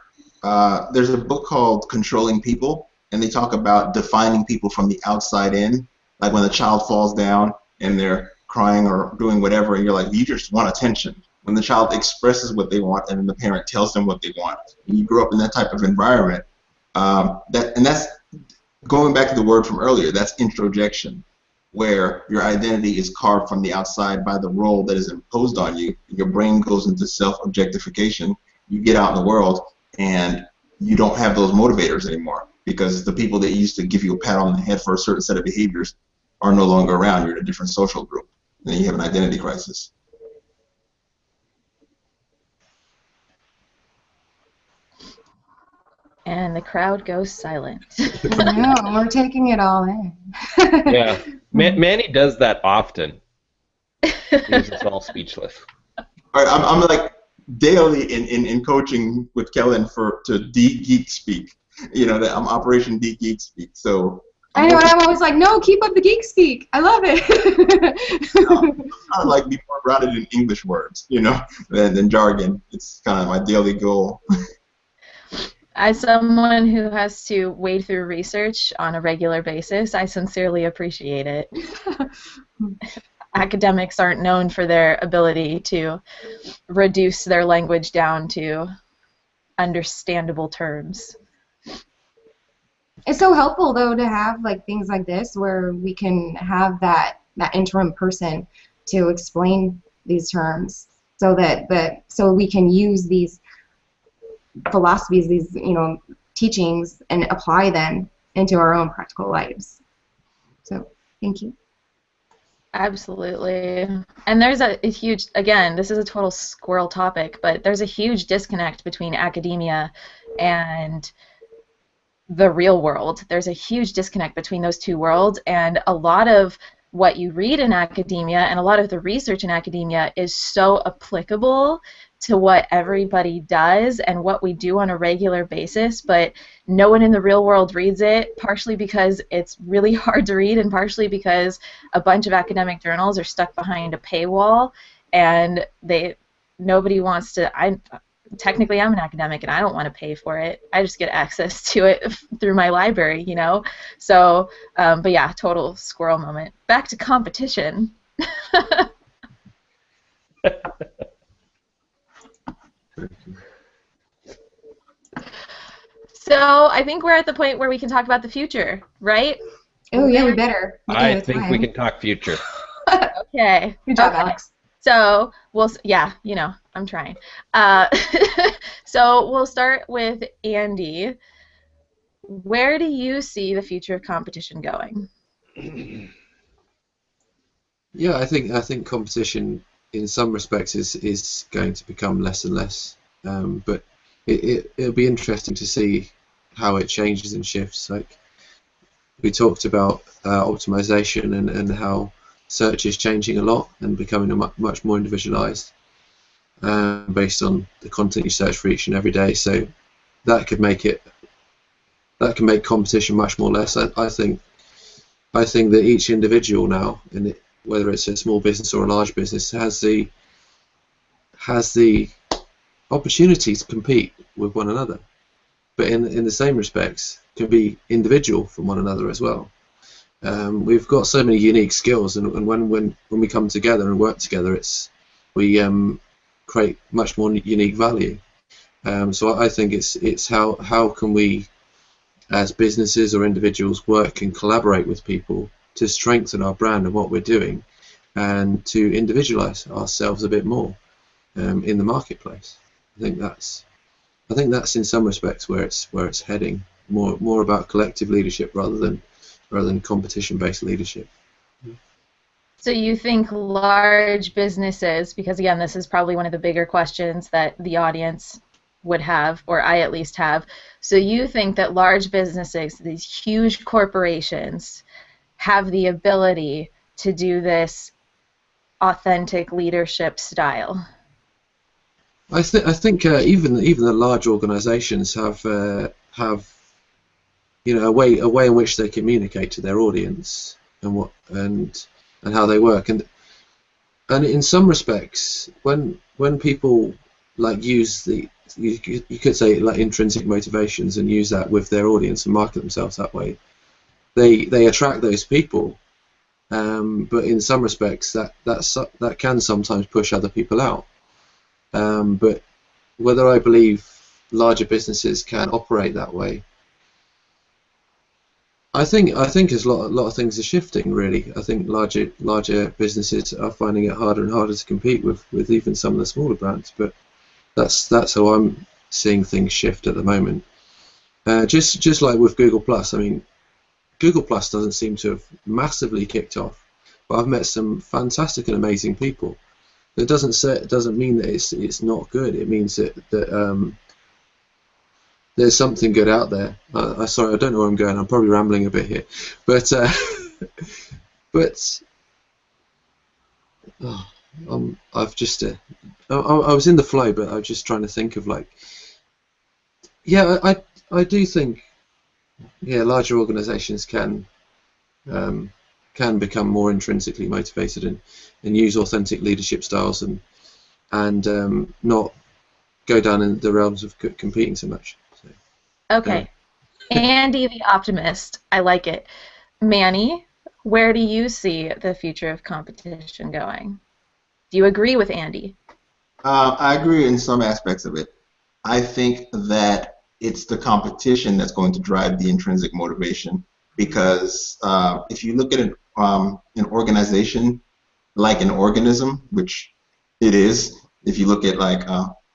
[SPEAKER 4] there's a book called Controlling People, and they talk about defining people from the outside in, like when a child falls down and they're crying or doing whatever, and you're like, you just want attention. When the child expresses what they want and then the parent tells them what they want, and you grow up in that type of environment, that's going back to the word from earlier, that's introjection, where your identity is carved from the outside by the role that is imposed on you. Your brain goes into self-objectification. You get out in the world, and you don't have those motivators anymore, because the people that used to give you a pat on the head for a certain set of behaviors are no longer around. You're in a different social group, and then you have an identity crisis.
[SPEAKER 2] And the crowd goes silent.
[SPEAKER 5] No, we're taking it all in.
[SPEAKER 1] Yeah, Manny does that often. He's just all speechless.
[SPEAKER 4] All right, I'm like daily in coaching with Kellen to de-geek speak. That I'm Operation de-geek speak. So
[SPEAKER 5] I know, and I'm always like, no, keep up the geek speak. I love it.
[SPEAKER 4] I'm trying to like be more grounded in English words, than jargon. It's kind of my daily goal.
[SPEAKER 2] As someone who has to wade through research on a regular basis, I sincerely appreciate it. Academics aren't known for their ability to reduce their language down to understandable terms.
[SPEAKER 5] It's so helpful, though, to have like things like this where we can have that that interim person to explain these terms so so we can use these philosophies, these teachings, and apply them into our own practical lives. So thank you.
[SPEAKER 2] Absolutely. And there's a huge, again, this is a total squirrel topic, but there's a huge disconnect between academia and the real world. There's a huge disconnect between those two worlds, and a lot of what you read in academia and a lot of the research in academia is so applicable to what everybody does and what we do on a regular basis, but no one in the real world reads it, partially because it's really hard to read and partially because a bunch of academic journals are stuck behind a paywall and nobody wants to. Technically, I'm an academic and I don't want to pay for it. I just get access to it through my library, So, but yeah, total squirrel moment. Back to competition. So I think we're at the point where we can talk about the future, right?
[SPEAKER 5] Oh yeah, we better.
[SPEAKER 1] I think we can talk future.
[SPEAKER 2] Okay.
[SPEAKER 5] Good job, Alex.
[SPEAKER 2] So I'm trying. So we'll start with Andy. Where do you see the future of competition going?
[SPEAKER 3] Yeah, I think competition in some respects is going to become less and less, but it'll be interesting to see how it changes and shifts. Like we talked about optimization and how search is changing a lot and becoming much more individualized based on the content you search for each and every day. So that can make competition much more less. I think that each individual now, whether it's a small business or a large business, has the opportunity to compete with one another, but in the same respects can be individual from one another as well. We've got so many unique skills, and when we come together and work together, we create much more unique value. So I think it's how can we as businesses or individuals work and collaborate with people to strengthen our brand and what we're doing, and to individualize ourselves a bit more in the marketplace. I think that's in some respects where it's heading, more about collective leadership rather than competition-based leadership.
[SPEAKER 2] So you think large businesses, because again, this is probably one of the bigger questions that the audience would have, or I at least have. So you think that large businesses, these huge corporations, have the ability to do this authentic leadership style?
[SPEAKER 3] I think even the large organisations have a way in which they communicate to their audience and how they work, and in some respects when people use you could say intrinsic motivations and use that with their audience and market themselves that way, they attract those people, but in some respects that can sometimes push other people out. But whether I believe larger businesses can operate that way, I think as a lot of things are shifting. Really, I think larger businesses are finding it harder and harder to compete with even some of the smaller brands. But that's how I'm seeing things shift at the moment. Just like with Google Plus, I mean, Google Plus doesn't seem to have massively kicked off, but I've met some fantastic and amazing people. It doesn't mean that it's not good. It means that there's something good out there. Sorry, I don't know where I'm going. I'm probably rambling a bit here, but I've just I was in the flow, but I was just trying to think of I do think larger organisations can become more intrinsically motivated and use authentic leadership styles and not go down in the realms of competing so much. So,
[SPEAKER 2] okay. Andy the optimist. I like it. Manny, where do you see the future of competition going? Do you agree with Andy?
[SPEAKER 4] I agree in some aspects of it. I think that it's the competition that's going to drive the intrinsic motivation, because if you look at an organization like an organism, which it is, if you look at like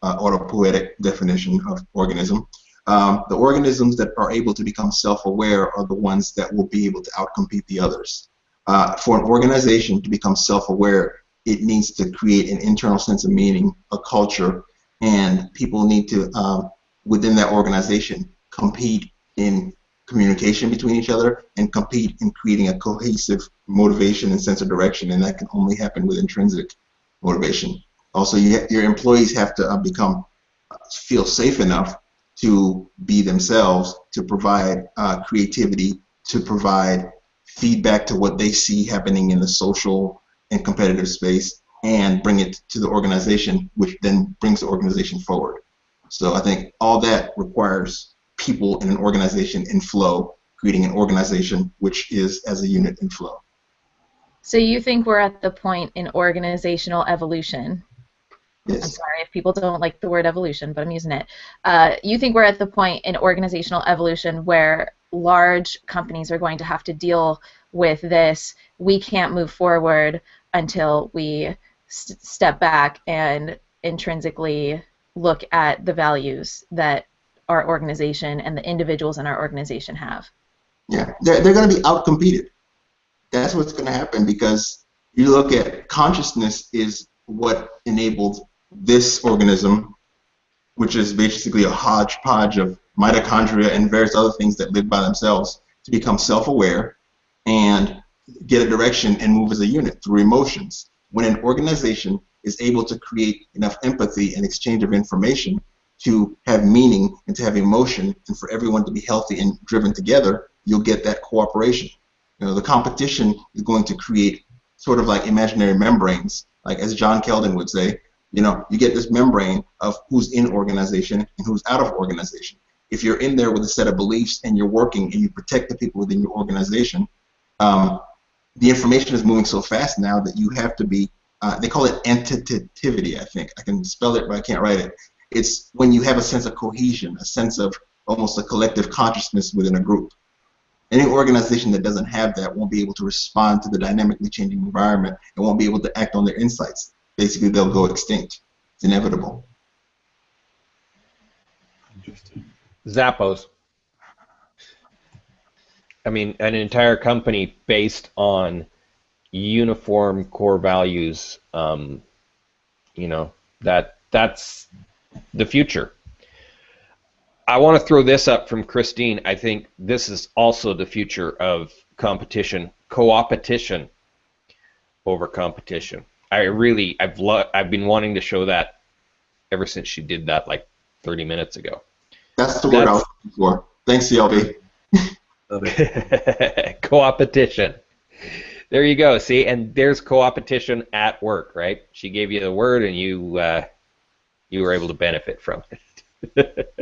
[SPEAKER 4] autopoietic definition of organism, the organisms that are able to become self-aware are the ones that will be able to outcompete the others. For an organization to become self-aware, it needs to create an internal sense of meaning, a culture, and people need to, within that organization, compete in communication between each other and compete in creating a cohesive motivation and sense of direction, and that can only happen with intrinsic motivation. Also, your employees have to feel safe enough to be themselves, to provide creativity, to provide feedback to what they see happening in the social and competitive space, and bring it to the organization, which then brings the organization forward. So I think all that requires people in an organization in flow, creating an organization which is as a unit in flow.
[SPEAKER 2] So you think we're at the point in organizational evolution?
[SPEAKER 4] Yes.
[SPEAKER 2] I'm sorry if people don't like the word evolution, but I'm using it. You think we're at the point in organizational evolution where large companies are going to have to deal with this? We can't move forward until we step back and intrinsically look at the values that our organization and the individuals in our organization have.
[SPEAKER 4] Yeah, they're going to be outcompeted. That's what's going to happen, because you look at consciousness is what enabled this organism, which is basically a hodgepodge of mitochondria and various other things that live by themselves, to become self-aware and get a direction and move as a unit through emotions. When an organization is able to create enough empathy and exchange of information to have meaning and to have emotion, and for everyone to be healthy and driven together, you'll get that cooperation. The competition is going to create sort of like imaginary membranes, like as John Keldon would say. You get this membrane of who's in organization and who's out of organization. If you're in there with a set of beliefs and you're working and you protect the people within your organization, the information is moving so fast now that you have to be, they call it entitativity, I think. I can spell it, but I can't write it. It's when you have a sense of cohesion, a sense of almost a collective consciousness within a group. Any organization that doesn't have that won't be able to respond to the dynamically changing environment and won't be able to act on their insights. Basically, they'll go extinct. It's inevitable.
[SPEAKER 3] Interesting.
[SPEAKER 1] Zappos. I mean, an entire company based on uniform core values. That's the future. I want to throw this up from Christine. I think this is also the future of competition, co-opetition over competition. I've been wanting to show that ever since she did that like 30 minutes ago.
[SPEAKER 4] That's the word I was looking for. Thanks, CLB.
[SPEAKER 1] Co-opetition. There you go. See, and there's co-opetition at work, right? She gave you the word, and you were able to benefit from it.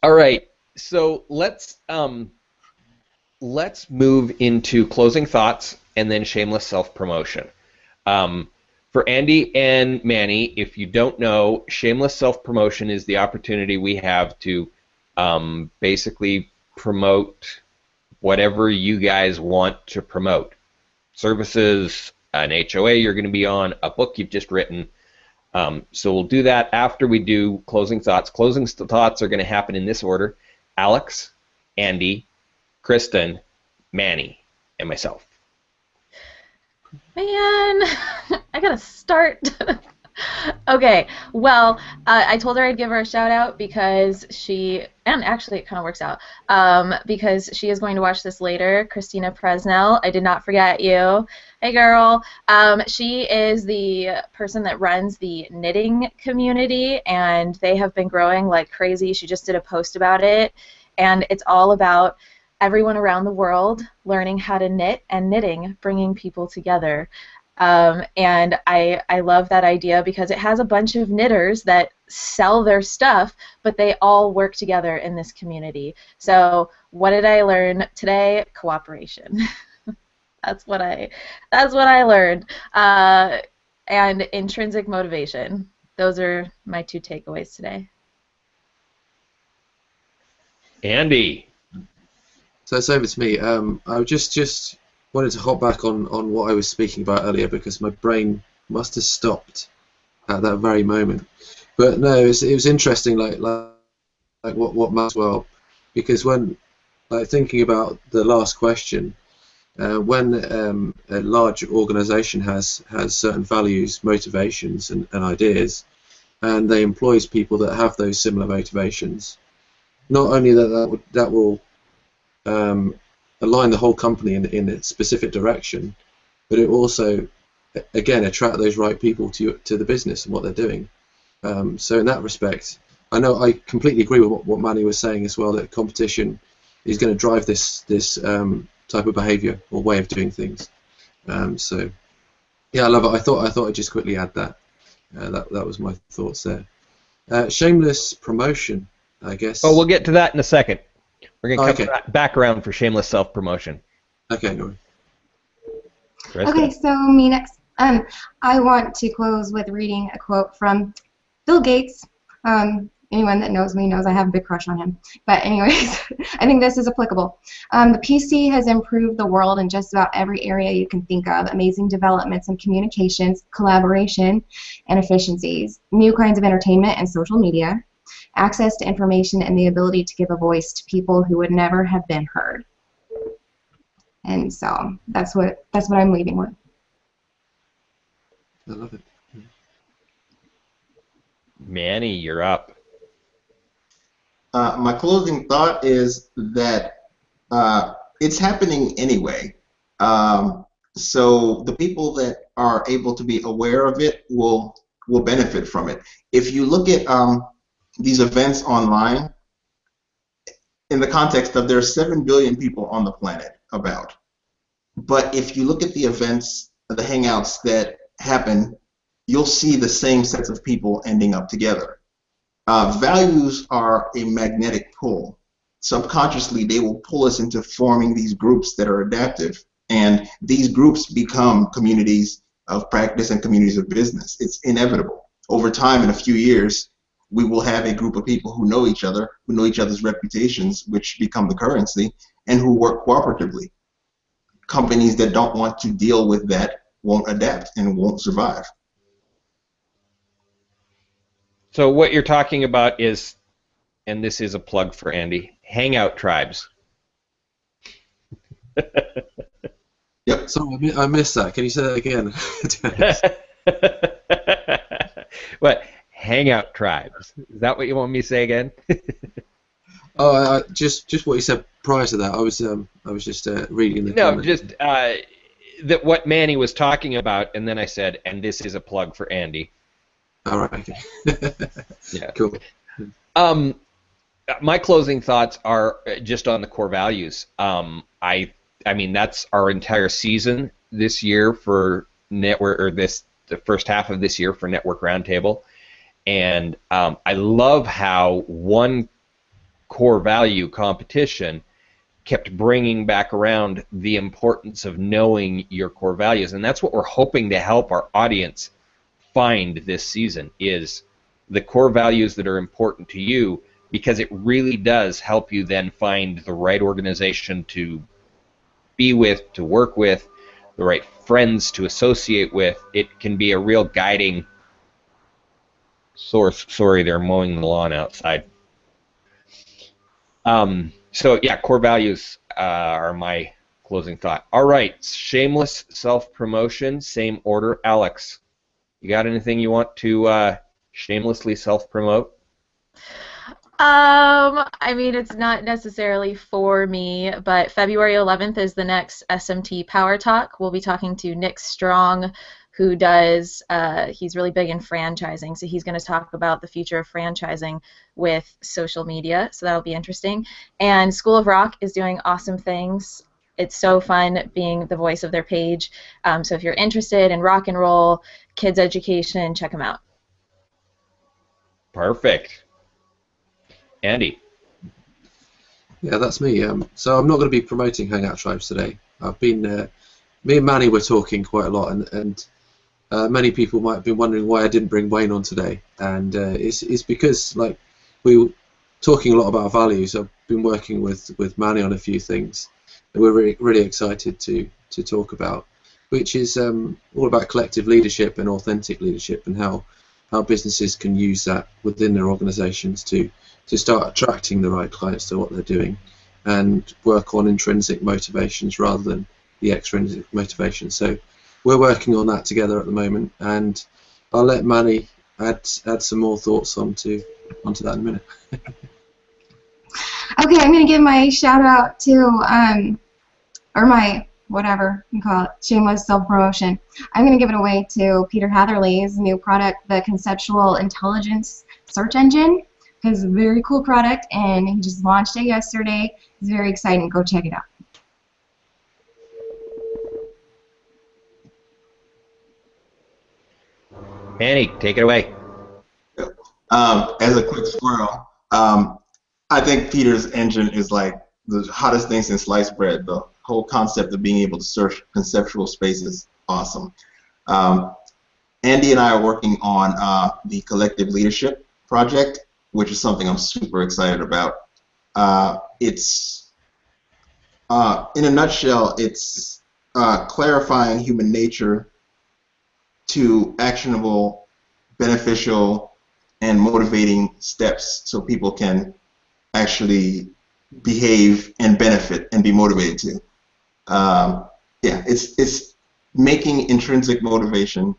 [SPEAKER 1] All right. So let's move into closing thoughts and then shameless self-promotion. For Andy and Manny, if you don't know, shameless self-promotion is the opportunity we have to basically promote whatever you guys want to promote. Services, an HOA you're going to be on, a book you've just written. So we'll do that after we do closing thoughts. Closing thoughts are going to happen in this order: Alex, Andy, Kristen, Manny, and myself.
[SPEAKER 2] Man, I gotta start. Okay, well, I told her I'd give her a shout out because and actually it kind of works out, because she is going to watch this later. Christina Presnell, I did not forget you. Hey girl. She is the person that runs the knitting community, and they have been growing like crazy. She just did a post about it, and it's all about everyone around the world learning how to knit, and knitting bringing people together. And I love that idea because it has a bunch of knitters that sell their stuff, but they all work together in this community. So what did I learn today? Cooperation. That's what I learned. And intrinsic motivation. Those are my 2 takeaways today.
[SPEAKER 1] Andy.
[SPEAKER 3] So it's over to me. I just wanted to hop back on what I was speaking about earlier because my brain must have stopped at that very moment. But no, it was interesting, like what Maxwell, because when like thinking about the last question, when a large organisation has certain values, motivations, and ideas, and they employs people that have those similar motivations, not only that will align the whole company in a specific direction, but it also, again, attract those right people to the business and what they're doing. So in that respect, I know I completely agree with what Manny was saying as well, that competition is going to drive this type of behaviour or way of doing things. So yeah, I love it. I thought I'd just quickly add that. That was my thoughts there. Shameless promotion, I guess.
[SPEAKER 1] Well, we'll get to that in a second. We're going to come
[SPEAKER 3] Okay.
[SPEAKER 1] back around for shameless self-promotion.
[SPEAKER 3] Okay, no.
[SPEAKER 5] Okay, so me next. I want to close with reading a quote from Bill Gates. Anyone that knows me knows I have a big crush on him. But anyways, I think this is applicable. The PC has improved the world in just about every area you can think of. Amazing developments in communications, collaboration, and efficiencies. New kinds of entertainment and social media. Access to information and the ability to give a voice to people who would never have been heard. And so that's what I'm leaving with.
[SPEAKER 3] I love it.
[SPEAKER 1] Manny, you're up.
[SPEAKER 4] My closing thought is that it's happening anyway. So the people that are able to be aware of it will benefit from it. If you look at these events online, in the context of there's 7 billion people on the planet about. But if you look at the events, the hangouts that happen, you'll see the same sets of people ending up together. Values are a magnetic pull. Subconsciously, they will pull us into forming these groups that are adaptive. And these groups become communities of practice and communities of business. It's inevitable. Over time, in a few years, we will have a group of people who know each other, who know each other's reputations, which become the currency, and who work cooperatively. Companies that don't want to deal with that won't adapt and won't survive.
[SPEAKER 1] So what you're talking about is, and this is a plug for Andy, hangout tribes.
[SPEAKER 4] Yep.
[SPEAKER 3] Sorry, I missed that. Can you say that again?
[SPEAKER 1] What? Hangout tribes. Is that what you want me to say again?
[SPEAKER 3] Oh, just what you said prior to that. I was just reading the comment.
[SPEAKER 1] Just that what Manny was talking about, and then I said, and this is a plug for Andy.
[SPEAKER 3] All right. Okay.
[SPEAKER 1] Yeah.
[SPEAKER 3] Cool.
[SPEAKER 1] My closing thoughts are just on the core values. I mean that's our entire season this year for network, or the first half of this year for Network Roundtable, and I love how one core value, competition, kept bringing back around the importance of knowing your core values, and that's what we're hoping to help our audience find this season, is the core values that are important to you, because it really does help you then find the right organization to be with, to work with, the right friends to associate with. It can be a real guiding source. Sorry, they're mowing the lawn outside. So yeah, core values are my closing thought. All right, shameless self-promotion, same order. Alex, you got anything you want to shamelessly self-promote?
[SPEAKER 2] I mean, it's not necessarily for me, but February 11th is the next SMT Power Talk. We'll be talking to Nick Strong, who does, he's really big in franchising, so he's going to talk about the future of franchising with social media, so that'll be interesting. And School of Rock is doing awesome things. It's so fun being the voice of their page. So if you're interested in rock and roll, kids education, check them out.
[SPEAKER 1] Perfect. Andy.
[SPEAKER 3] Yeah, that's me. So I'm not going to be promoting Hangout Tribes today. I've been, me and Manny were talking quite a lot, and many people might have been wondering why I didn't bring Wayne on today, and it's because like we talking a lot about values, I've been working with Manny on a few things that we're really excited to talk about, which is all about collective leadership and authentic leadership, and how businesses can use that within their organizations to start attracting the right clients to what they're doing, and work on intrinsic motivations rather than the extrinsic motivations. So we're working on that together at the moment, and I'll let Manny add some more thoughts onto that in a minute.
[SPEAKER 5] Okay, I'm going to give my shout out to, or my whatever you call it, shameless self-promotion. I'm going to give it away to Peter Hatherley's new product, the Conceptual Intelligence Search Engine, because it's a very cool product, and he just launched it yesterday. It's very exciting. Go check it out.
[SPEAKER 1] Manny, take it away.
[SPEAKER 4] As a quick squirrel, I think Peter's engine is like the hottest thing since sliced bread. The whole concept of being able to search conceptual space is awesome. Andy and I are working on the collective leadership project, which is something I'm super excited about. It's, in a nutshell, it's clarifying human nature to actionable, beneficial, and motivating steps so people can actually behave and benefit and be motivated to. Yeah, it's making intrinsic motivation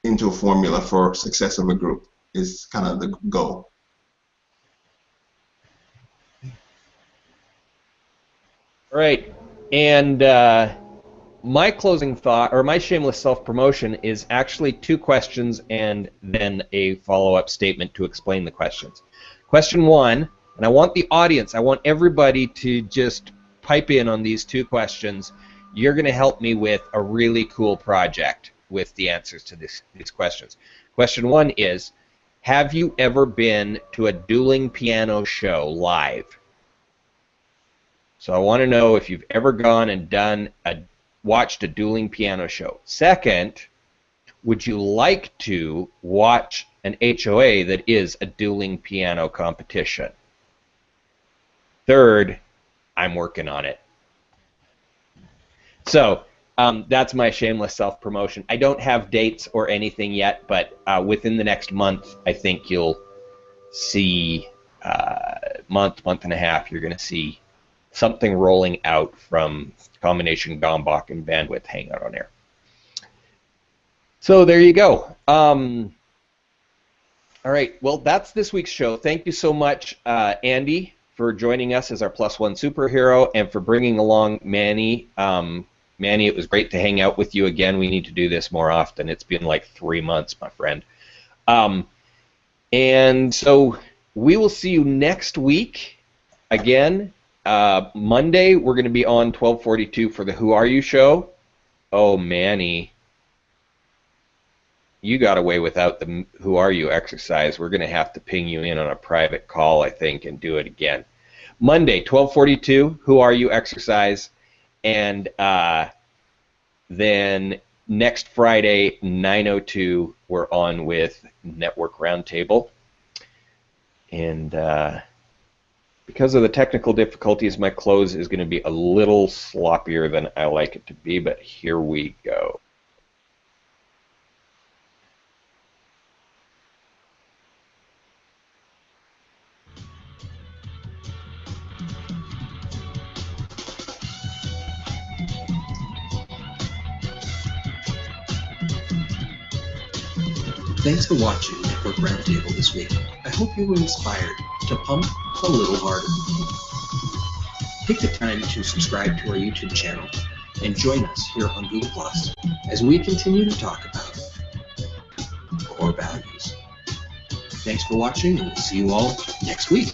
[SPEAKER 4] into a formula for success of a group is kind of the goal.
[SPEAKER 1] All right, and my closing thought, or my shameless self-promotion, is actually 2 questions and then a follow-up statement to explain the questions. Question 1, and I want the audience, I want everybody to just pipe in on these 2 questions. You're going to help me with a really cool project with the answers to these questions. Question 1 is, have you ever been to a dueling piano show live? So I want to know if you've ever gone and watched a dueling piano show. Second, would you like to watch an HOA that is a dueling piano competition? Third, I'm working on it. So that's my shameless self-promotion. I don't have dates or anything yet, but within the next month, I think you'll see, month and a half, you're going to see something rolling out from Combination Gombach and Bandwidth Hangout on Air. So there you go. All right, well, that's this week's show. Thank you so much, Andy, for joining us as our +1 superhero, and for bringing along Manny. Manny, it was great to hang out with you again. We need to do this more often. It's been like 3 months, my friend. And so we will see you next week again. Monday, we're going to be on 12:42 for the Who Are You show. Oh, Manny, you got away without the Who Are You exercise. We're going to have to ping you in on a private call, I think, and do it again. Monday, 12:42, Who Are You exercise. And then next Friday, 9:02, we're on with Network Roundtable. And because of the technical difficulties, my close is going to be a little sloppier than I like it to be, but here we go.
[SPEAKER 6] Thanks for watching Network Roundtable this week. I hope you were inspired to pump a little harder. Take the time to subscribe to our YouTube channel and join us here on Google Plus as we continue to talk about core values. Thanks for watching, and we'll see you all next week.